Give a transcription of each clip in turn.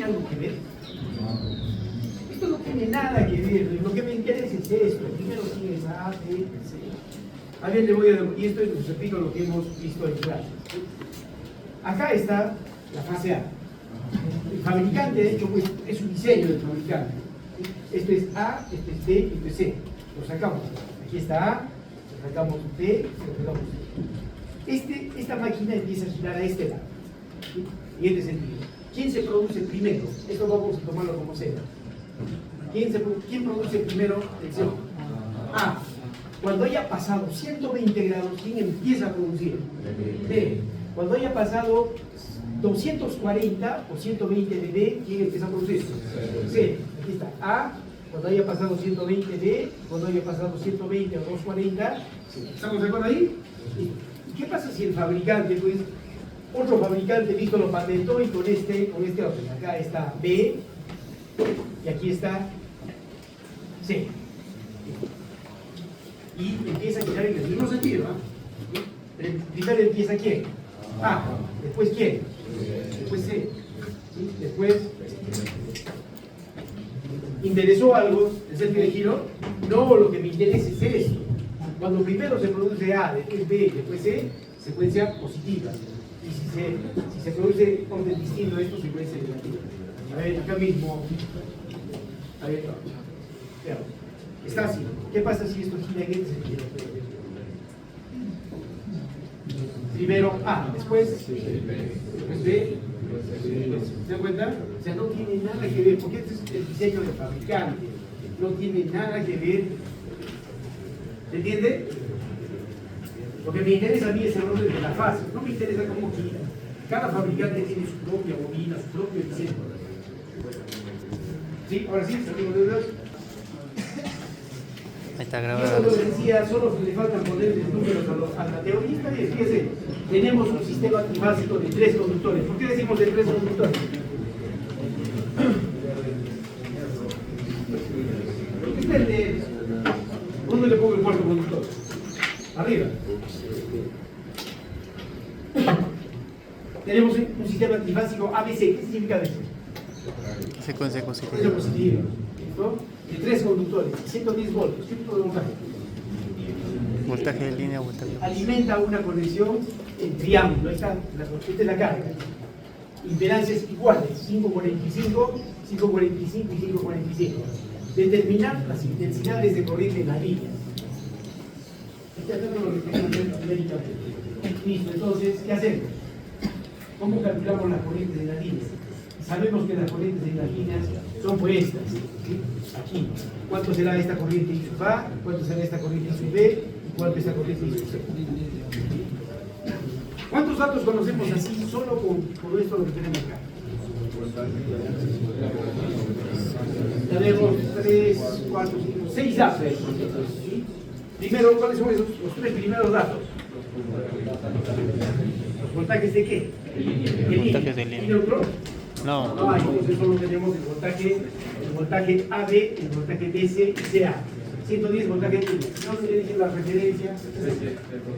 tiene algo que ver? Esto no tiene nada que ver. Lo que me interesa es esto. Primero tienes A, B, C. A ver, le voy a... Y esto es, repito, lo que hemos visto en clases. Acá está la fase A. El fabricante, de hecho, pues, es un diseño del fabricante. Esto es A, esto es B, esto es C. Lo sacamos. Aquí está A, lo sacamos B, lo sacamos C. Esta máquina empieza a girar a este lado. ¿Sí? En este sentido. ¿Quién se produce primero? Esto vamos a tomarlo como C. ¿Quién produce primero el CO? A. Cuando haya pasado 120 grados, ¿quién empieza a producir? B. Cuando haya pasado 240 o 120 de B, ¿quién empieza a producir? C. Aquí está. A. Cuando haya pasado 120 B, cuando haya pasado 120 o 240, C. ¿Estamos de acuerdo ahí? ¿Y qué pasa si el fabricante, pues, otro fabricante listo lo patentó y con este orden? Acá está B y aquí está C. Y empieza a girar en el mismo sentido, ¿no? Primero empieza ¿quién? A. Después ¿quién? Después C. ¿Sí? Después ¿interesó algo el centro de giro? No, lo que me interesa es esto. Cuando primero se produce A, después B, después C, secuencia positiva. Y si se produce orden distinto a esto, secuencia negativa. A ver, acá mismo. A ver, está así. ¿Qué pasa si esto gira en este sentido? Primero A, después B. ¿Se dan cuenta? O sea, no tiene nada que ver, porque este es el diseño del fabricante. No tiene nada que ver. ¿Se entiende? Lo que me interesa a mí es el orden de la fase. No me interesa cómo gira. Cada fabricante tiene su propia bobina, su propio diseño. ¿Sí? Ahora sí, salimos de Dios. Está Y grabado. eso lo decía, solo le faltan ponerle números a la teoría. Está bien, fíjese, tenemos un sistema básico de 3 conductores. ¿Por qué decimos de 3 conductores? ¿Dónde le pongo el cuarto conductor? Arriba. Tenemos un sistema trifásico ABC. ¿Qué significa ABC? Secuencia Es positiva. positiva. ¿Listo? De 3 conductores, 110 voltios. ¿Qué tipo de voltaje? Voltaje de línea, voltaje. Alimenta una conexión en triángulo. Ahí está, esta es la carga. Impedancias iguales, 545, 545 y 545. Determinar las intensidades de corriente en las líneas. Este es lo que tenemos que hacer numéricamente. Listo, entonces, ¿qué hacemos? ¿Cómo calculamos las corrientes en las líneas? Sabemos que las corrientes en las líneas son pues estas. ¿Sí? Aquí. ¿Cuánto será esta corriente I sub A? ¿Cuánto será esta corriente I sub B? ¿Y cuánto esta corriente I sub C? ¿Cuántos datos conocemos así solo con esto lo que tenemos acá? Tenemos 3, 4, 5, 6 datos. ¿Sí? Primero, ¿cuáles son esos? Los 3 primeros datos. ¿Los voltajes de qué? Voltajes de línea. ¿Y otro? No. No hay, entonces solo tenemos el voltaje AB, el voltaje DC y CA. 110 voltajes de línea. No le dije la referencia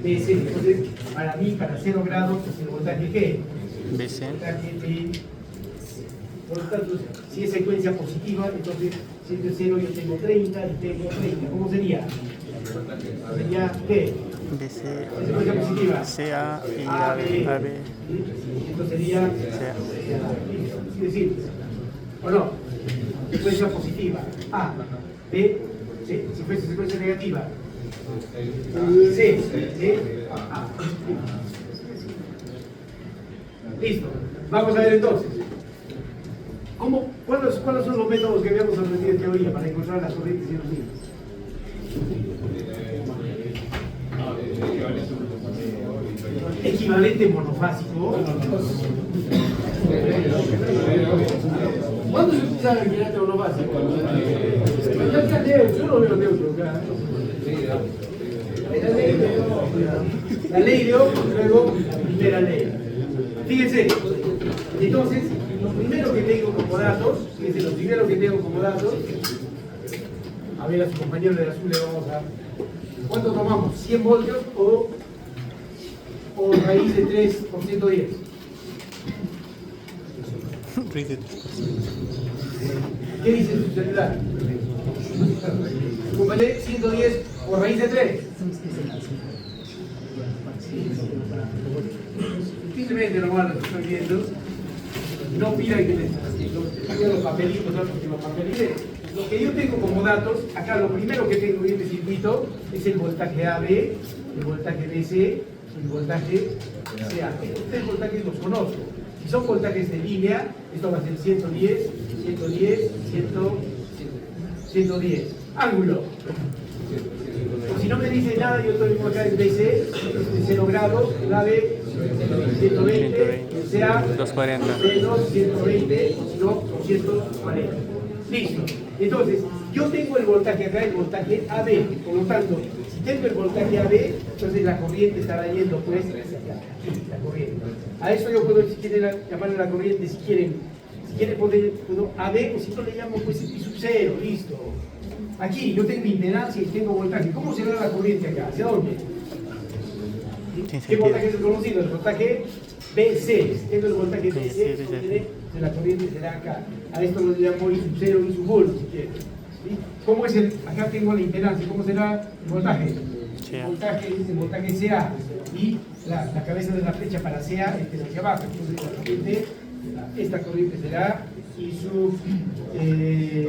DC. Entonces, para mí, para 0 grados, es el voltaje ¿qué? BC. Voltaje de... Por lo tanto, si es secuencia positiva, entonces si es de 0 yo tengo 30 y tengo 30. ¿Cómo sería? Sería ¿qué? BC. Es secuencia positiva. CA y AB. AB. Entonces sería... CA. Es decir, ¿o no? Secuencia positiva. A, B, C. Si fuese secuencia negativa. C, C, A. Listo. Vamos a ver entonces. ¿Cuáles son los métodos que habíamos aprendido en teoría para encontrar las corrientes y los límites? Equivalente monofásico. ¿Cuándo se utiliza el equivalente monofásico? Yo no veo neutro acá. La ley de Ohm, luego la primera ley. Fíjense, entonces, lo primero que tengo como datos, a ver a su compañero del azul le vamos a... ¿Cuánto tomamos? ¿100 voltios o raíz de 3 por 110? ¿Qué dice su celular? Póngale 110 por raíz de 3. Simplemente nomás lo estoy viendo. No pida que les saquen los papelitos, ¿no? Porque los papelitos, lo que yo tengo como datos, acá lo primero que tengo en este circuito es el voltaje AB, el voltaje BC, el voltaje CA. Estos tres voltajes los conozco. Si son voltajes de línea, esto va a ser 110, 110, 110. Ángulo. O si no me dice nada, yo estoy acá en BC, de 0 grados, el AB 120, el CA 240. menos 120, o si no, 240. Listo. Entonces, yo tengo el voltaje acá, el voltaje AB. Por lo tanto, si tengo el voltaje AB, entonces la corriente estará yendo pues hacia acá, la corriente. A eso yo puedo, si quieren, llamarle la corriente, si quieren puedo AB, o si no le llamo pues I sub 0, listo. Aquí yo tengo impedancia y tengo voltaje. ¿Cómo será la corriente acá? ¿Hacia dónde? ¿Qué voltaje es el conocido? El voltaje BC. Tengo el voltaje BC, la corriente será acá. A esto lo llamo I sub 0, I sub 1, si quieren. ¿Sí? ¿Cómo es el? Acá tengo la impedancia. ¿Cómo será el voltaje? El voltaje es el voltaje CA. Y la cabeza de la flecha para CA es hacia abajo. Entonces la corriente, esta corriente será I sub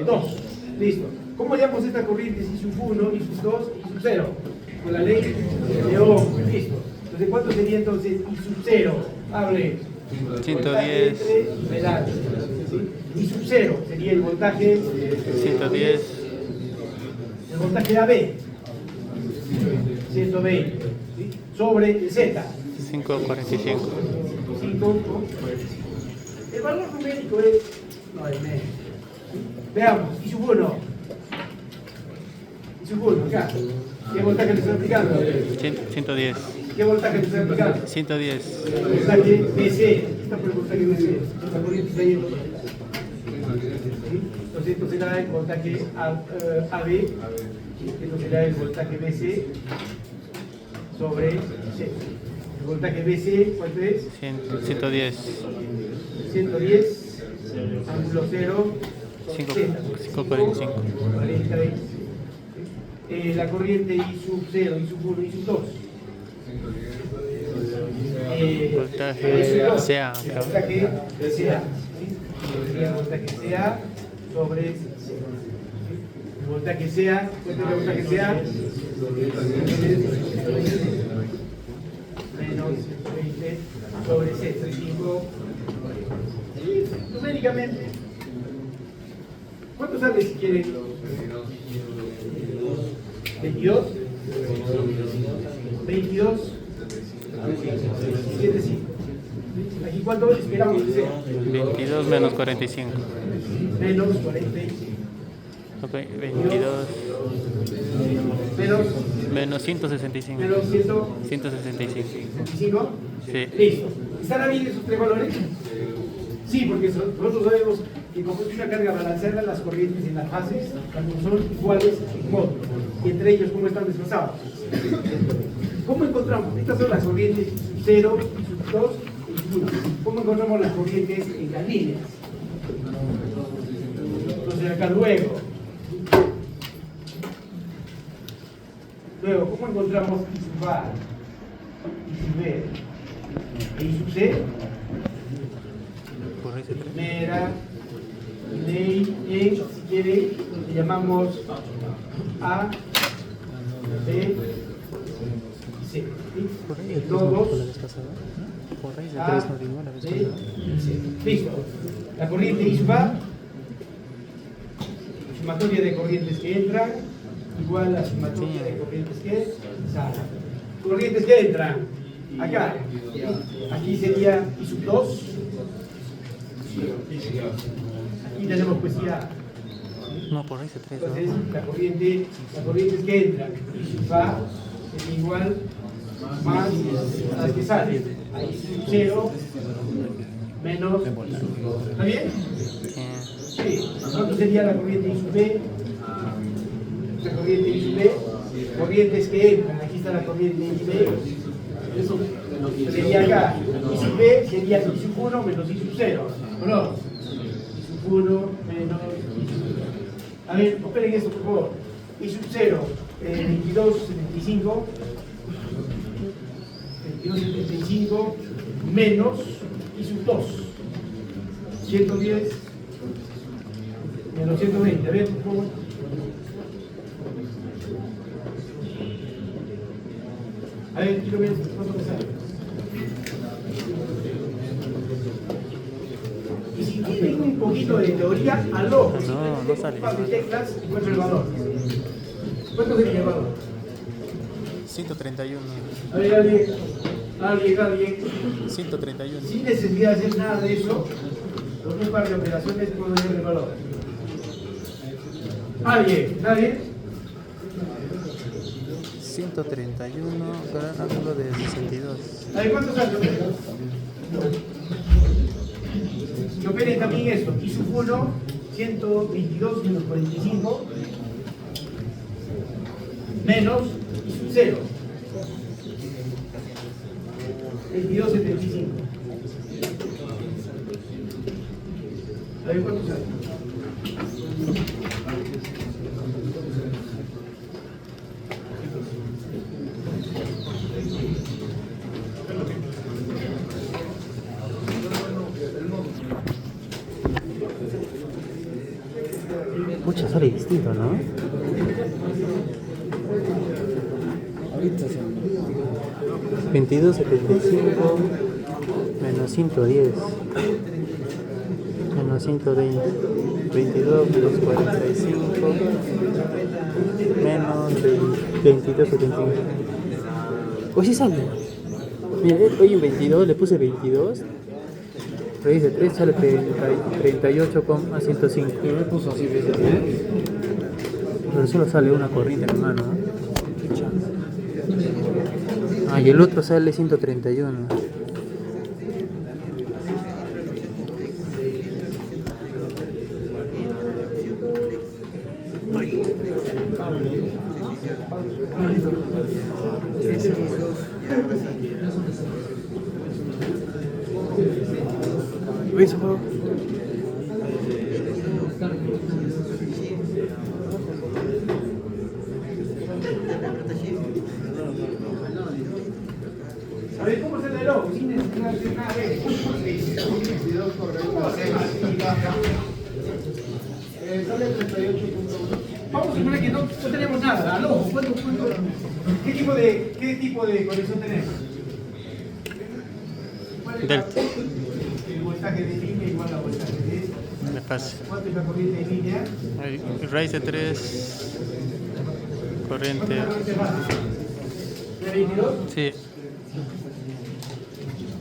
2. Listo. ¿Cómo llamamos esta corriente? I sub 1, I sub 2, I sub 0. Con la ley de Ohm. Listo. Entonces, ¿cuánto sería entonces I sub 0? Abre. 110. I sub 0 sería el voltaje 110. El voltaje AB 120, ¿sí? Sobre el Z 545. 5. El valor numérico es 9. Veamos, I sub 1. I sub 1, acá. ¿Qué voltaje le estoy aplicando? 110. ¿Qué voltaje le estoy aplicando? 110. El voltaje BC. Aquí está por el voltaje BC. Esta corriente está yendo. ¿Sí? Entonces esto será el voltaje AB. Esto será el voltaje BC sobre C. El voltaje BC, ¿cuánto es? 110. 110, ángulo 0, 545. 40. La corriente I sub 0, I sub 1, I sub 2. Voltaje CA. Voltaje CA. El voltaje CA sobre C. El voltaje CA, ¿cuánto es el voltaje CA? Menos 20 sobre C, 5. Numéricamente, ¿cuánto sale si quieren? 22, 75. Aquí cuánto esperamos que sea. 22 menos 45. Menos 45. Ok, 22 menos 165. Menos 165. 165. Sí. Listo. ¿Estará bien esos tres valores? Sí, porque nosotros sabemos que como es una carga balanceada, las corrientes en las fases cuando son iguales en módulo, y entre ellos cómo están desplazados. ¿Cómo encontramos? Estas son las corrientes I sub 0, I sub 2 y I sub 1. ¿Cómo encontramos las corrientes en las líneas? Entonces acá luego, ¿cómo encontramos I sub A, I sub B e I sub C? Primera ley en, si quiere, le llamamos A, B y C. ¿Sí? Todos A, B y C. Listo. La corriente I sub A, sumatoria de corrientes que entran, igual a sumatoria de corrientes que salen. Corrientes que entran, acá, aquí sería I sub 2. Aquí tenemos pues ya. No, por ahí se 3. Entonces, las corrientes que entran I sub A es igual más las que salen. Ahí sub 0 menos I sub 2. ¿Está bien? Sí. ¿Cuánto sería la corriente I sub B? La corriente I sub B. Corrientes que entran. Aquí está la corriente I B. Eso sería acá. I sub B sería I sub 1 menos I sub 0. ¿O no? I sub 1 menos I sub 0. A ver, esperen esto, por favor. I sub 0, 22,75. 22,75 menos I sub 2. 110 menos 120. A ver, por favor. A ver, quiero ver cuánto me sale. Y si tienen un poquito de teoría, al ojo. No sale. De teclas, encuentro el valor. ¿Cuánto sería el valor? 131. A ver, alguien. 131. Sin necesidad de hacer nada de eso, con un par de operaciones puedo ver el valor. ¿Alguien? ¿Nadie? 131 para el ángulo de 62. A ver, ¿cuántos años? Y operen también esto. I sub 1, 122 menos 45, menos I sub 0, 22,75. A ver, ¿cuántos años? Pucha, sale distinto, ¿no? Ahorita son 22,75 menos 110 menos 120. 22 menos 45 menos 22,75. Pues sí sale. Mira, hoy en 22 le puse 22. Raíz de 3 sale 38,105. yo me puso así, ¿ves? Pero solo sale una corriente en mano, ¿no? Ah, y el otro sale 131. ¿Ves, juego? A ver, ¿cómo se le lo? Sin necesidad de hacer nada de eso. ¿Cómo se sale 38.1. Vamos a suponer que no tenemos nada. Al ojo, ¿cuánto? ¿Qué tipo de conexión tenemos? Delta. El voltaje de línea igual a voltaje de De fase. ¿cuánto es la corriente de línea? Raíz de 3. Corriente. ¿Cuánto es la corriente básica? ¿De 22? Sí.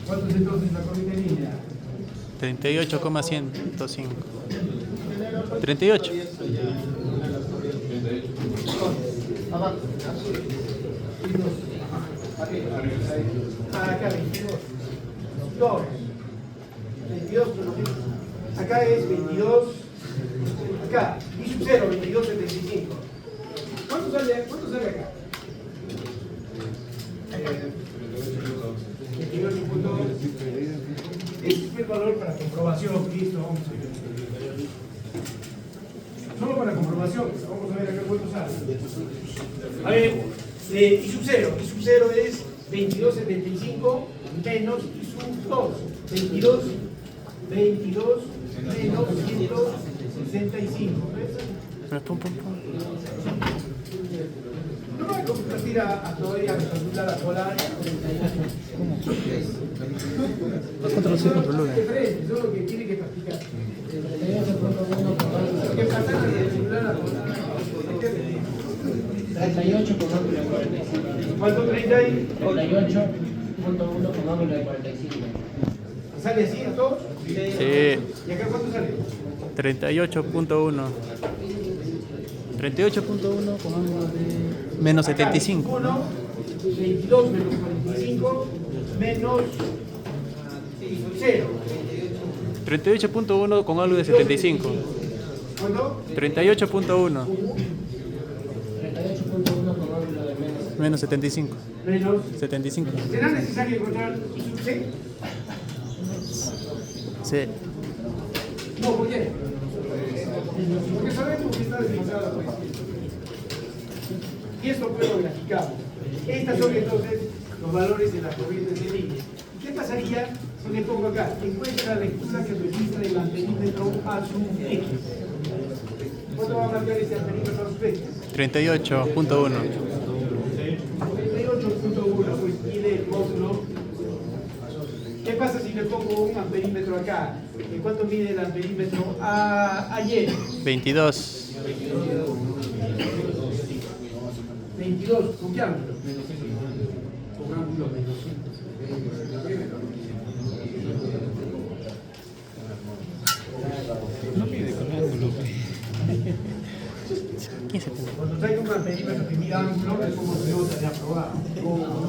¿Cuánto es entonces la corriente de línea? 38,105. 38. Abajo. Acá 22. 2. 22. Acá es 22. Acá. I sub 0, 22,75. ¿Cuánto sale acá? 28.2. Este es el valor para comprobación. Listo, vamos a ver. Solo para comprobación. Vamos a ver acá cuánto sale. A ver, I sub 0. I sub 0 es 22,75 menos I sub 2. 22 menos 165. ¿Ves? Pum, pum, pum. No me voy a convertir a todavía a la polar. Control C, control V. Diferente, eso es lo que tiene que practicar. Porque pasar de celular a polar. 38 con ángulo de 45. ¿Cuánto 30 ahí? 38.1 con ángulo de 45. ¿Sale así a todos? Sí. ¿Y acá cuánto sale? 38.1. 38.1 con ángulo de menos 75. 1, 22 menos 45 menos 0. 38.1 con ángulo de 75. ¿Cuánto? 38.1 38.1 con ángulo de menos menos 75. menos 75. ¿Será necesario encontrar I sub C? Sí. No, ¿por qué? Porque sabemos que está desfasada la cuestión. Y esto pues lo graficamos. Estas son entonces los valores de las corrientes de línea. ¿Qué pasaría si le pongo acá? Encuentra la lectura que registra el amperímetro A sub X. ¿Cuánto va a marcar este amperímetro A sub X? 38.1. 38.1, pues mide el módulo. ¿Qué pasa si le pongo un amperímetro acá? ¿En cuánto mide el amperímetro AY? 22. 22, ¿con qué ángulo? Con ángulo menos 5. No mide con ángulo. 15. Cuando traigo un amperímetro que mide ángulo, es como si no se haya aprobado.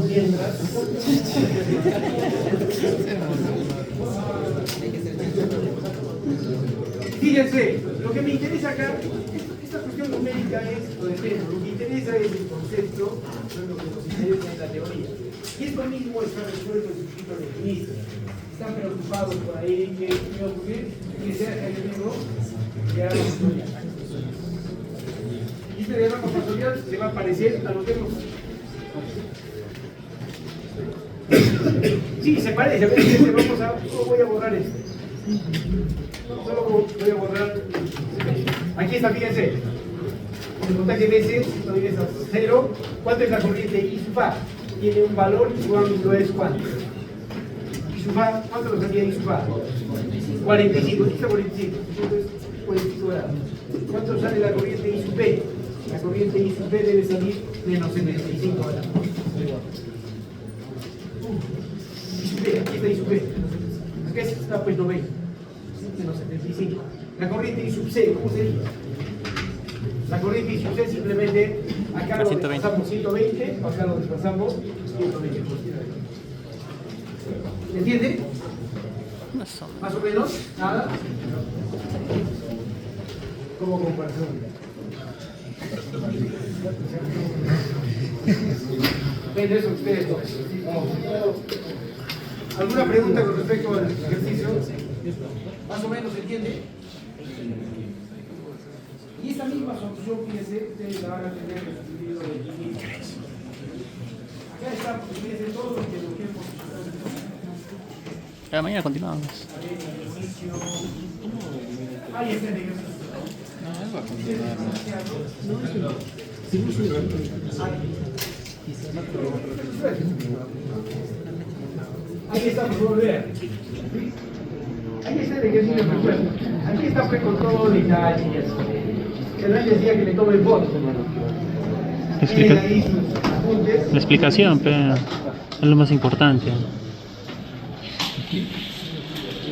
Mientras. Fíjense, lo que me interesa acá, esta cuestión numérica es lo de menos, lo que interesa es el concepto, no es lo que nos interesa en la teoría. Y esto mismo está resuelto en su ciclo de ministro. Están preocupados por ahí, que va a ocurrir, que sea que hay mismo, ya y este diagrama factorial se va a parecer a lo que hemos. Sí, se parece, vamos a, solo voy a borrar esto. Solo voy a borrar. Aquí está, fíjense. El voltaje BC, no vienes a 0. ¿Cuánto es la corriente I sub A? Tiene un valor y su ángulo es ¿cuánto? I sub A, ¿cuánto nos salía I sub A? 45, aquí está 45. Entonces, 45 grados. ¿Cuánto sale la corriente I sub B? La corriente I sub B debe salir menos 75 grados. I sub B, aquí está I sub B. Acá está pues 90. Menos 75. La corriente I sub C, ¿cómo sería? La corriente I sub C simplemente acá lo desplazamos 120, acá lo desplazamos 120. ¿Me entiende? Más o menos, nada. Como comparación. Ven eso ustedes dos. ¿Alguna pregunta con respecto al ejercicio? ¿Más o menos se entiende? Y esta misma solución, fíjense, ustedes la van a tener en el video de Jimmy. Acá está, porque fíjense todo lo que hemos Ya, mañana continuamos. ahí está el ejercicio. No, él va a continuar. Ahí está, por favor, vean. Ahí está el ejercicio perfecto. Aquí está pues con todo detalle y así. El rey decía que le tome fotos, hermano. Tienen ahí sus apuntes. La explicación, pero es lo más importante.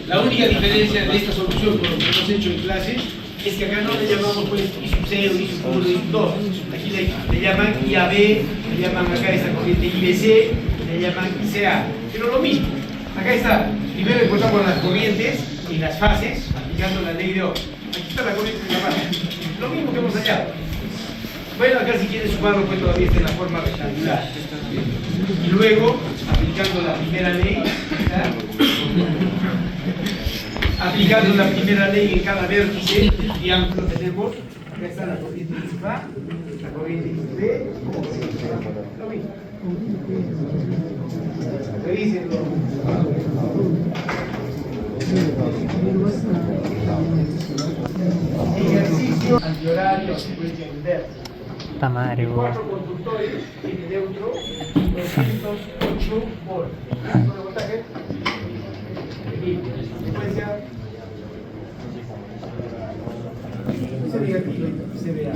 La única diferencia de esta solución con lo que hemos hecho en clase es que acá no le llamamos pues I sub 0, I sub 1, I sub 2. Aquí le llaman IAB, le llaman acá esta corriente IBC, le llaman ICA. Pero lo mismo, acá está. Primero encontramos las corrientes y las fases, aplicando la ley de Ohm. Aquí está la corriente de la fase. Lo mismo que hemos hallado. Bueno, acá si quieres sumarlo pues todavía está en la forma rectangular. Y luego, aplicando la primera ley, ¿verdad? Aplicando la primera ley en cada vértice y ángulo tenemos, acá está la corriente I sub A, la corriente I sub B, lo mismo. Revísenlo. Ejercicio antihorario, secuencia inversa. Puta madre, güey. 4 conductores en neutro, 208 volts. ¿Cuánto de voltaje? Secuencia. Se negativo y se vea.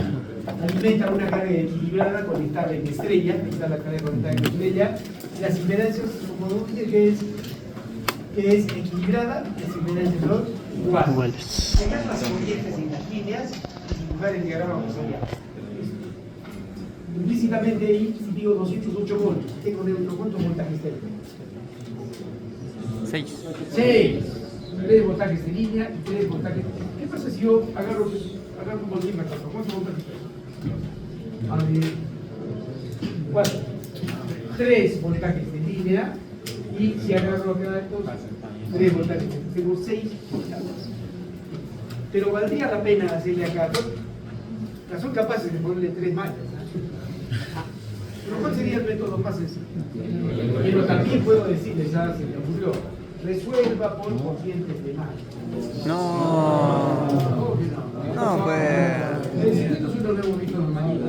Alimenta una carga equilibrada conectada en estrella. Aquí está la carga conectada en estrella. Las impedancias, como dije, que es equilibrada, las impedancias son iguales. Iguales. Acá las corrientes en las líneas y dibujar el diagrama factorial. Implícitamente ahí, si digo 208 volts, tengo neutro, ¿cuántos voltajes tengo? 6. 6. 3 voltajes de línea y 3 voltajes. ¿Qué pasa si yo agarro un voltímetro? ¿Cuántos voltajes tengo? A ver, 4. 3 voltajes de línea y si agarro acá estos 3 voltajes, tengo 6 voltajes. Pero valdría la pena hacerle acá, son capaces de ponerle 3 mallas. Pero ¿cuál sería el método más sencillo? Pero también puedo decirles, se me ocurrió, resuelva por corrientes de malla. No. No, pues. Nosotros lo hemos visto normalito.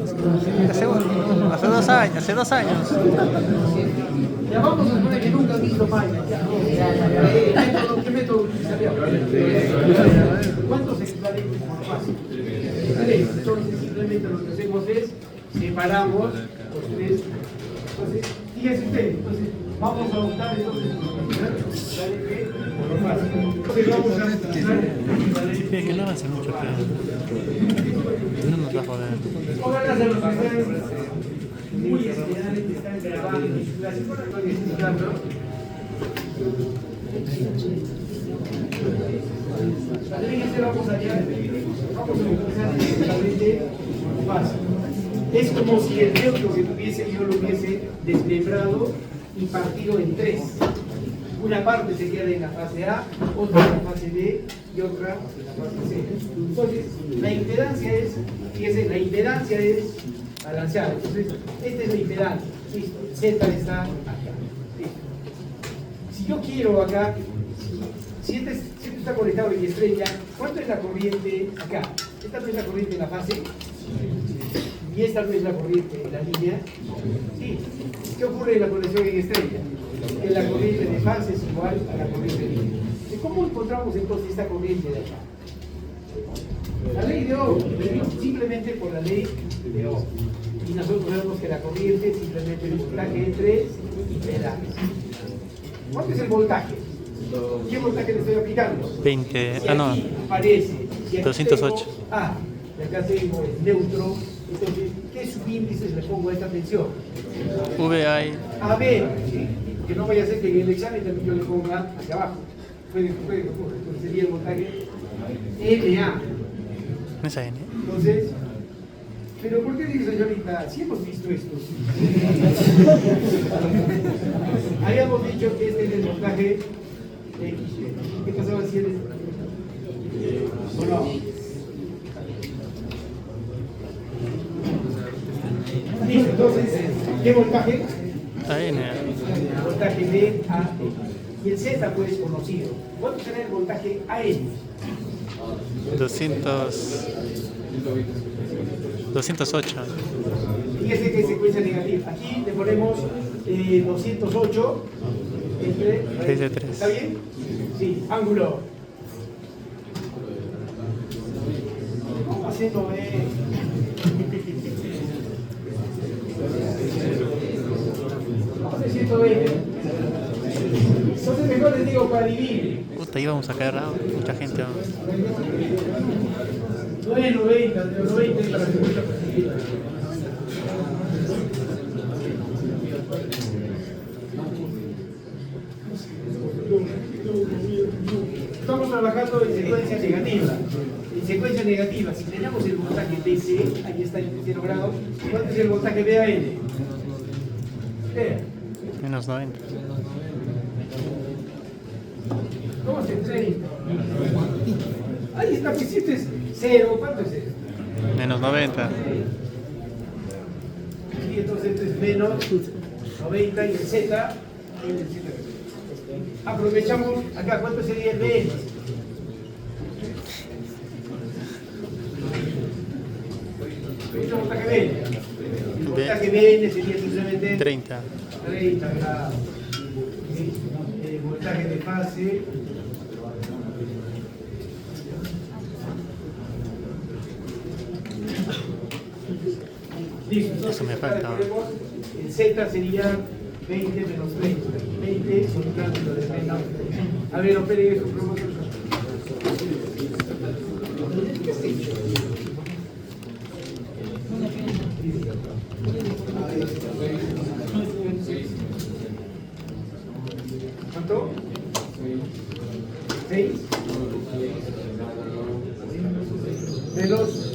Hace 2 años. Ya vamos a suponer que nunca han visto malla. ¿Qué método utilizaría? ¿Cuántos equivalentes por fase? Entonces simplemente lo que hacemos es separamos los 3. Entonces, fíjense ustedes, entonces vamos a optar entonces por lo fácil. Entonces vamos a Sí, que no avance mucho, que no nos va a joder. ojalá se los ustedes muy especiales que están grabando en su clase. Bueno, estoy explicando. Fíjense, vamos allá. Vamos a empezar directamente fácil. Es como si el neutro que tuviese yo lo hubiese desmembrado y partido en 3. Una parte se queda en la fase A, otra en la fase B y otra en la fase C. Entonces, la impedancia es, fíjense, la impedancia es balanceada. Entonces, esta es la impedancia. Listo, el Z está acá. Listo. Si yo quiero acá, si este está conectado en estrella, ¿cuánto es la corriente acá? Esta no es la corriente en la fase. Y esta no es la corriente en la línea. Sí. ¿Qué ocurre en la conexión en estrella? Que la corriente de fase es igual a la corriente de línea. ¿Cómo encontramos entonces esta corriente de acá? La ley de Ohm, simplemente por la ley de Ohm. Y nosotros sabemos que la corriente es simplemente el voltaje entre impedancias. ¿Cuánto es el voltaje? ¿Qué voltaje le estoy aplicando? 20, Si aquí aparece, si aquí 208. tengo A, y acá tengo el neutro, entonces, ¿qué subíndices le pongo a esta tensión? VI. A ver, ¿sí? Que no vaya a ser que en el examen también yo le ponga hacia abajo. Puede que ocurra. Entonces sería el voltaje MA. No es N. Entonces, pero ¿por qué dice señorita? Si hemos visto esto. Habíamos dicho que este es el voltaje X. ¿Qué pasaba si él es? ¿O no? Listo, entonces, ¿qué voltaje? AN. El voltaje B, A, N. Y el Z pues conocido. ¿Cuánto será el voltaje AN? 208. Fíjese que es secuencia negativa. Aquí le ponemos 208 entre 6 de 3. ¿Está bien? Sí, ángulo. ¿Cómo haciendo ¿Cómo se 120? Entonces mejor les digo para dividir. Puta, íbamos a caer mucha gente. 990, de 90 y para 50 positiva. Estamos trabajando en secuencia negativa. En secuencia negativa, si tenemos el voltaje DC, ahí está en 0 grados, ¿cuánto es el voltaje BAN? Menos 90. ¿Cómo se 30? Ahí está, pues si este es 0, ¿cuánto es esto? Menos 90. Y entonces esto es menos 90 y el Z. Aprovechamos acá, ¿cuánto sería el BN? ¿Cuánto voltaje BN? El voltaje BN sería simplemente 30. 30 grados. ¿Sí? El voltaje de fase. Listo, entonces Eso me falta. el Z sería 20 menos 30. 20 con un ángulo de 30. A ver, operen eso, probamos eso. ¿Qué has hecho? ¿Cuánto? 6 menos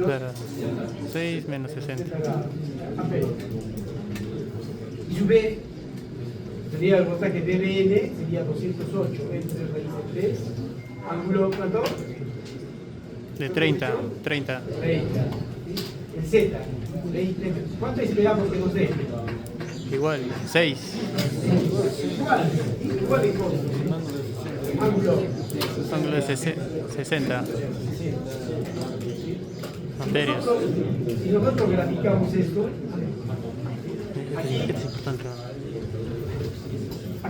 Claro. 6 menos 60. 60 grados. Y sub B sería el voltaje BBN, sería 208 entre raíz de 3. Ángulo, ¿cuánto? De 30. 30. 30. El Z, 20. ¿Cuánto esperamos que nos dé? Igual, 6. Igual en cosas. Ángulo. Ángulo de 60. Amperes. Si nosotros graficamos esto, Este es importante.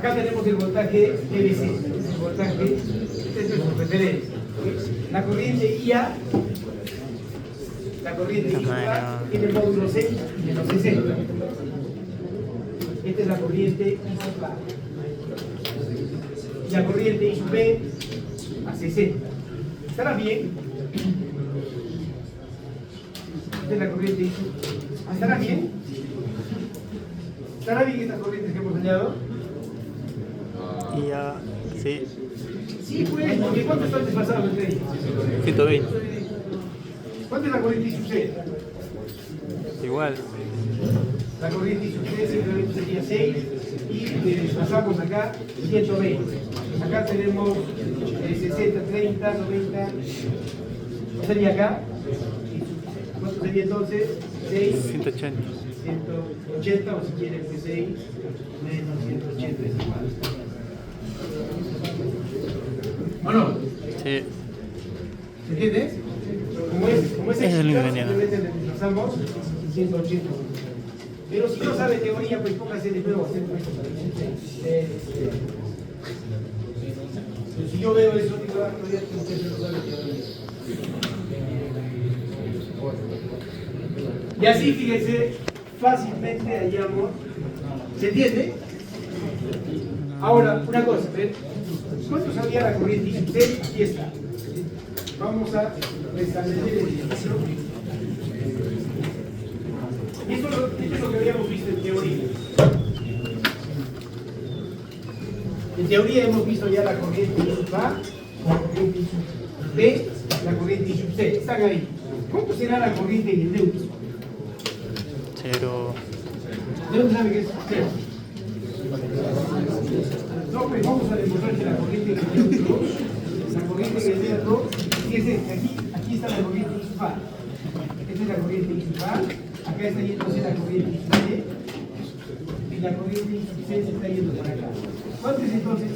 acá tenemos el voltaje EBC, el voltaje, este es nuestro referencia. La corriente IA, tiene módulo 6 y menos 60. Esta es la corriente I sub A. Y la corriente I sub B a 60. ¿Estará bien? Esta es la corriente I sub. ¿Estará bien? ¿Estará bien estas corrientes que hemos hallado? Y ya, sí. Sí, pues, porque ¿cuánto está desfasado entre ellos? 120. ¿Cuánto es la corriente I sub C? Igual. La corriente I sub C simplemente sería 6 y le desfasamos acá 120. Acá tenemos 60, 30, 90. ¿Qué sería acá? ¿Cuánto sería entonces? 6. 180. 180 o si quieren que 6 menos 180 es igual. ¿O no? Sí. ¿Se entiende? Como es Ese es el extra, ingeniero. simplemente le desplazamos 180. Pero si no sabe teoría, pues póngase de nuevo a hacer esto. Pero si yo veo eso, digo, todavía tengo que no sabe teoría. Y así, fíjense, fácilmente hallamos. ¿Se entiende? Ahora, una cosa, ¿ven? ¿Cuánto sabía la corriente I sub C? Aquí está. Vamos a restablecer el ejemplo. Y esto es lo que habíamos visto en teoría. En teoría hemos visto ya la corriente I sub A, la corriente I sub B, la corriente I sub C. Están ahí. ¿Cuánto será la corriente en el neutro? 0. ¿De dónde sabe que es 0? No, pues vamos a demostrar que la corriente en el neutro, fíjense, aquí está la corriente I sub A. Esta es la corriente I sub A. Acá está yéndose la corriente I sub C. Y la corriente I sub C se está yendo para acá. ¿Cuánto es entonces?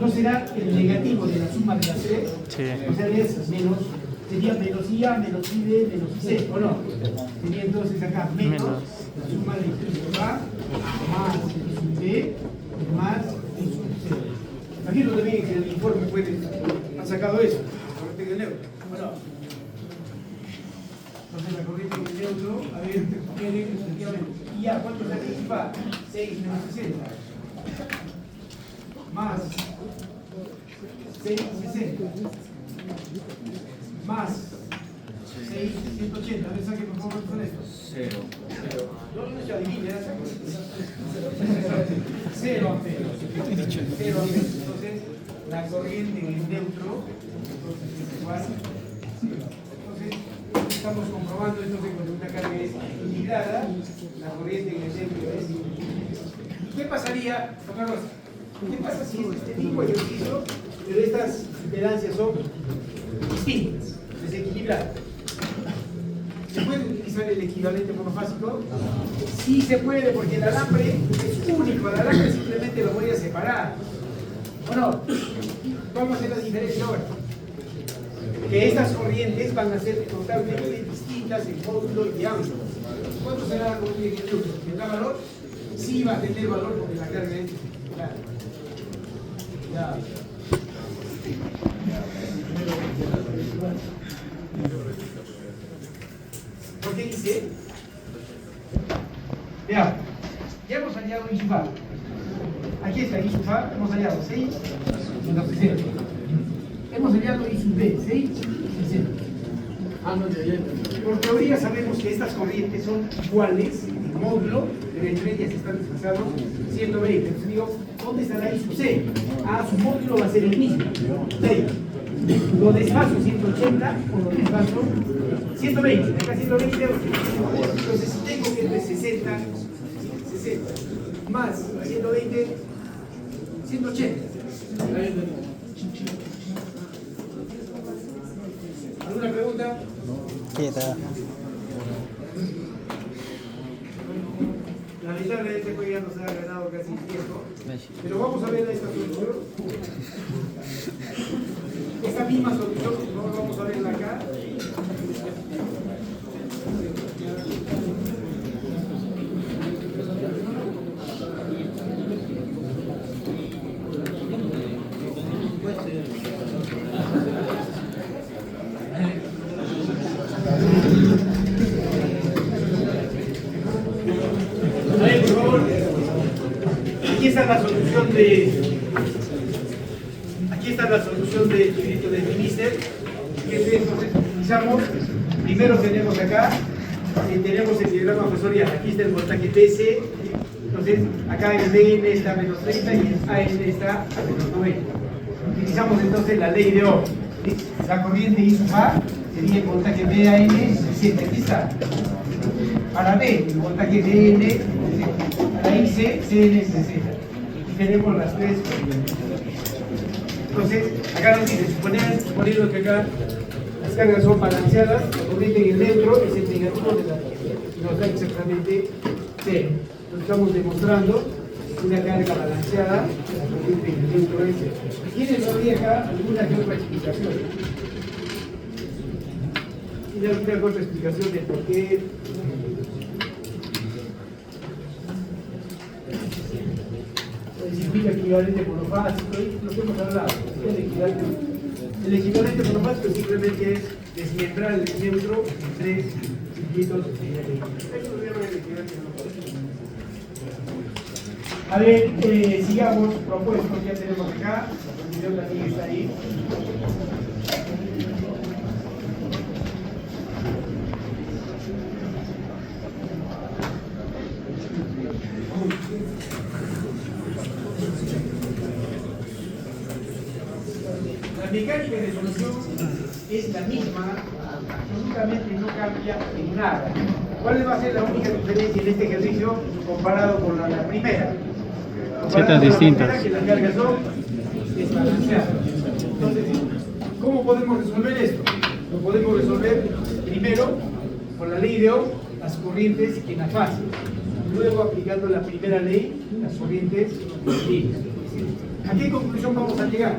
¿No será el negativo de la suma de las tres? Sí. O sea, es menos, sería menos IA, menos IB, menos IC, ¿o no? Sería entonces acá menos la suma de I sub A más I sub B más I sub C. Imagino también que el informe ha sacado eso, la corriente del neutro, ¿o no? Entonces la corriente del neutro, a ver, efectivamente, IA, ¿cuánto sale I sub A? 6 menos 60. Más 6, 60. Más 6, 180. A ver, saquen por favor cuántos son estos. 0. No se adivine, ¿eh? 0 amperes. 0 amperes. Entonces, la corriente en el neutro, entonces es igual. Entonces, estamos comprobando esto que cuando una carga es integrada, la corriente en el neutro es. ¿Qué pasaría? Otra cosa. ¿Qué pasa si es este mismo ejercicio, pero estas impedancias son distintas, desequilibradas? ¿Se puede utilizar el equivalente monofásico? Sí se puede, porque el alambre es único, el alambre simplemente lo voy a separar. ¿O no? Vamos a hacer la diferencia ahora. Que estas corrientes van a ser totalmente distintas en módulo y ángulo. ¿Cuánto será la corriente en el neutro? ¿Tendrá valor? Sí va a tener valor porque la carga es circular. Ya. ¿Por qué dice? Veamos. Ya hemos hallado I sub A. Aquí está I sub A, hemos hallado 6 menos 60. Hemos hallado I sub B, 6 y 60. Por teoría sabemos que estas corrientes son iguales en módulo, pero entre ellas están desfasados 120. Entonces digo, ¿dónde estará I sub C? Ah, su módulo va a ser el mismo, 6. Lo desfaso 180 o lo desfaso 120. Acá 120. Entonces si tengo que es de 60 160, más 120, 180. ¿Alguna pregunta? Quieta. Lamentablemente pues ya nos ha ganado casi el tiempo, pero vamos a ver esta solución. Esta misma solución, no vamos a verla acá. A ver, por favor, aquí está la solución del librito de Minister. Que es esto, utilizamos, primero tenemos acá, tenemos el diagrama fasorial, aquí está el voltaje DC, entonces acá el DN está a menos 30 y el AN está a menos 90. Utilizamos entonces la ley de Ohm, ¿sí? La corriente I sub A sería el voltaje BAN 60, aquí está. Para B, el voltaje DN, para IC, CN 60. Y tenemos las tres corrientes. Entonces, acá nos dice, suponiendo que acá las cargas son balanceadas, la corriente en el neutro es el negativo de la y nos da exactamente 0. Entonces estamos demostrando una carga balanceada, la corriente en el neutro es 0. ¿Tiene todavía acá alguna que otra explicación? ¿Tiene alguna que otra explicación de por qué? El circuito equivalente monofásico, lo que hemos hablado, el equivalente monofásico simplemente es desmembrar el neutro en tres circuitos. Eso lo llaman el equivalente monofásico. A ver, sigamos propuestos, ya tenemos acá, el video también está ahí. La mecánica de solución es la misma, absolutamente no cambia en nada. ¿Cuál va a ser la única diferencia en este ejercicio comparado con la primera? Zetas distintas. Que las cargas son desbalanceadas. Entonces, ¿cómo podemos resolver esto? Lo podemos resolver primero con la ley de Ohm, las corrientes en la fase. Luego aplicando la primera ley, las corrientes líneas. ¿A qué conclusión vamos a llegar?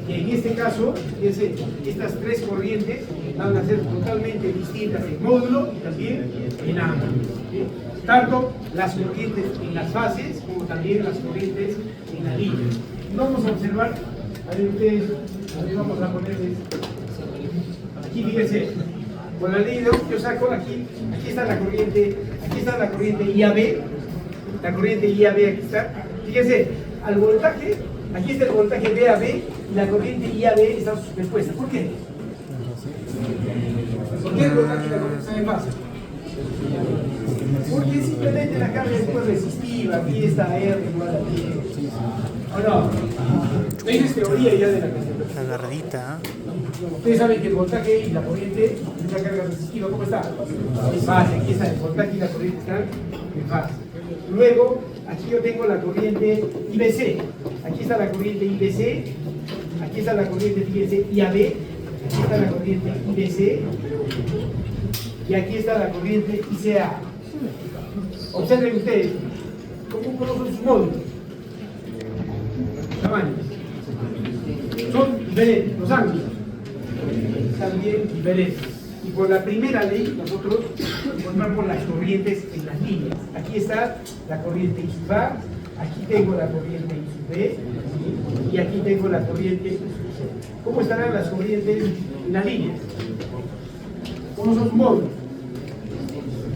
Que en este caso, estas tres corrientes van a ser totalmente distintas en módulo y también en ángulo. ¿Sí? Tanto las corrientes en las fases como también las corrientes en la línea. Vamos a observar, a ver ustedes, vamos a ponerles, aquí fíjense, con la ley de Ohm yo saco aquí está la corriente IAB, la corriente IAB aquí está, fíjense, al voltaje, aquí está el voltaje BAB y la corriente IAB está superpuesta. ¿Por qué? ¿Por qué el voltaje y la corriente están en fase? Porque simplemente la carga es muy resistiva, aquí está R igual a 10. ¿O no? ¿Veis teoría ya de la concentración? Agarradita. Ustedes saben que el voltaje y la corriente es una carga resistiva. ¿Cómo está? En fase. Aquí está el voltaje y la corriente están en fase. Luego, aquí yo tengo la corriente IBC. Aquí está la corriente IBC. Aquí está la corriente, fíjense, IAB. Aquí está la corriente IBC. Y aquí está la corriente ICA. Observen ustedes cómo son sus módulos. Tamaños. Son diferentes, los ángulos también diferentes. Y por la primera ley nosotros encontramos las corrientes en las líneas. Aquí está la corriente I sub A, aquí tengo la corriente I sub B y aquí tengo la corriente I sub C. ¿Cómo estarán las corrientes en las líneas? ¿Cómo son sus módulos?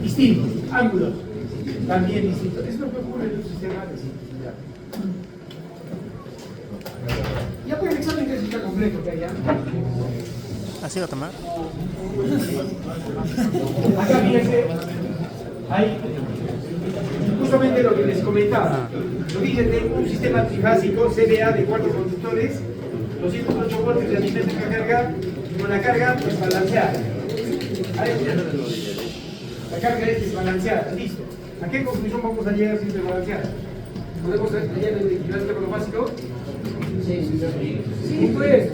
Distintos, ángulos también distintos. Esto es lo que ocurre en un sistema de simplicidad. Ya por el examen que está completo que allá. ¿Así va a tomar? Acá fíjense, hay justamente lo que les comentaba. Lo dije, tengo un sistema trifásico CBA de 4 conductores, 208 voltios de alimento a carga, con la carga desbalanceada. La carga es desbalanceada, listo. ¿A qué conclusión vamos a llegar si se balancea? ¿Podemos hallar el equivalente monofásico? Sí, pues,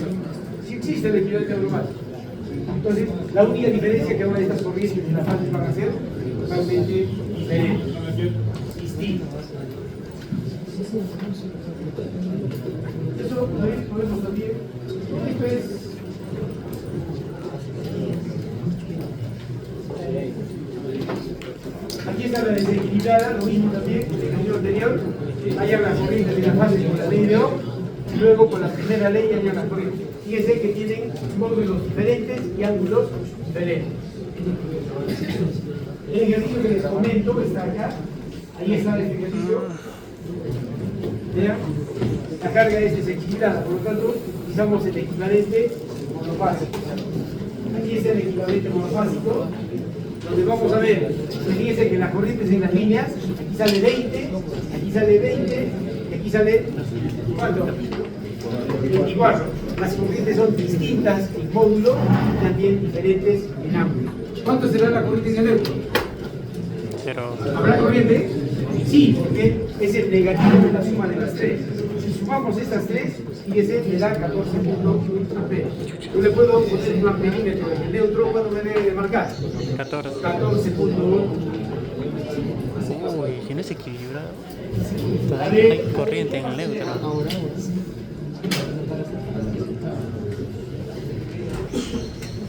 sí existe el equivalente monofásico. Entonces, la única diferencia que ahora estas corrientes en la fase van a ser totalmente diferentes, distintas. Eso podemos también, esto es aquí está la desequilibrada, lo mismo también que el ejercicio anterior, hayan las corrientes de la fase con la ley de Ohm, y luego con la primera ley hayan las corrientes. Fíjense que tienen módulos diferentes y ángulos diferentes. El ejercicio que les comento está acá, ahí está este ejercicio. Vean, la carga es desequilibrada, por lo tanto, utilizamos el equivalente monofásico. Aquí está el equivalente monofásico, donde vamos a ver, fíjense que las corrientes en las líneas, aquí sale 20, aquí sale 20, y aquí sale, ¿cuánto? 24. Las corrientes son distintas en módulo y también diferentes en ángulo. ¿Cuánto será la corriente en el neutro? Pero ¿Habrá corriente? Sí, porque es el negativo de la suma de las tres. Si sumamos estas tres, fíjese, me da 14 puntos amperes. Yo le puedo poner un amperímetro en el neutro, ¿cuánto me debe marcar? 14. 14.1. Uy, si no es equilibrado, hay corriente en el neutro.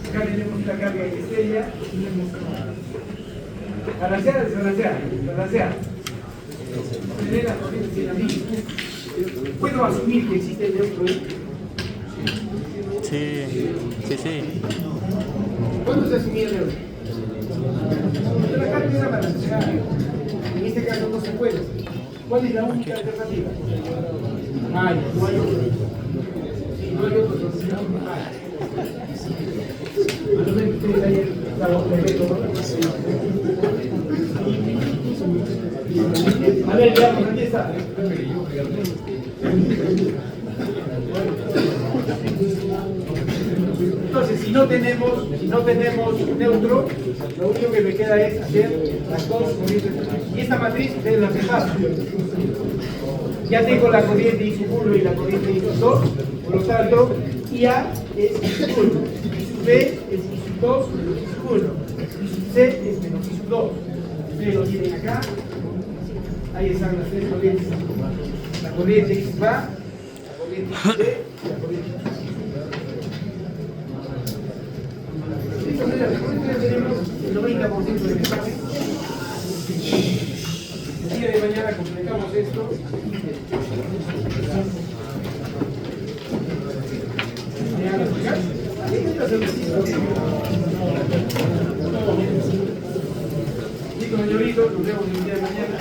Acá tenemos la carga de estrella. Balancear, desbalancear, balancear. Tener las corrientes en la misma. Puedo asumir que existe el neutro. Sí. ¿Cuándo se asumía el neutro? La carga era balancear. En este caso no se puede. ¿Cuál es la única alternativa? No hay otro. Si no hay otro, más o menos ustedes hayan dado el método. A ver, veamos, aquí está. Entonces, si no tenemos neutro, lo único que me queda es hacer las dos corrientes. Y esta matriz ustedes la repasan. Ya tengo la corriente I sub 1 y la corriente I sub 2, por lo tanto, IA es I sub 1, I sub B es I sub 2 menos I sub 1, I sub C es menos I sub 2. Ustedes lo tienen acá, ahí están las tres corrientes. La corriente I sub A, la corriente I sub B y la corriente I sub C. De esta manera, recuerden que tenemos el 90% del examen. El día de mañana completamos esto. Chicos, señoritos, nos vemos el día de mañana.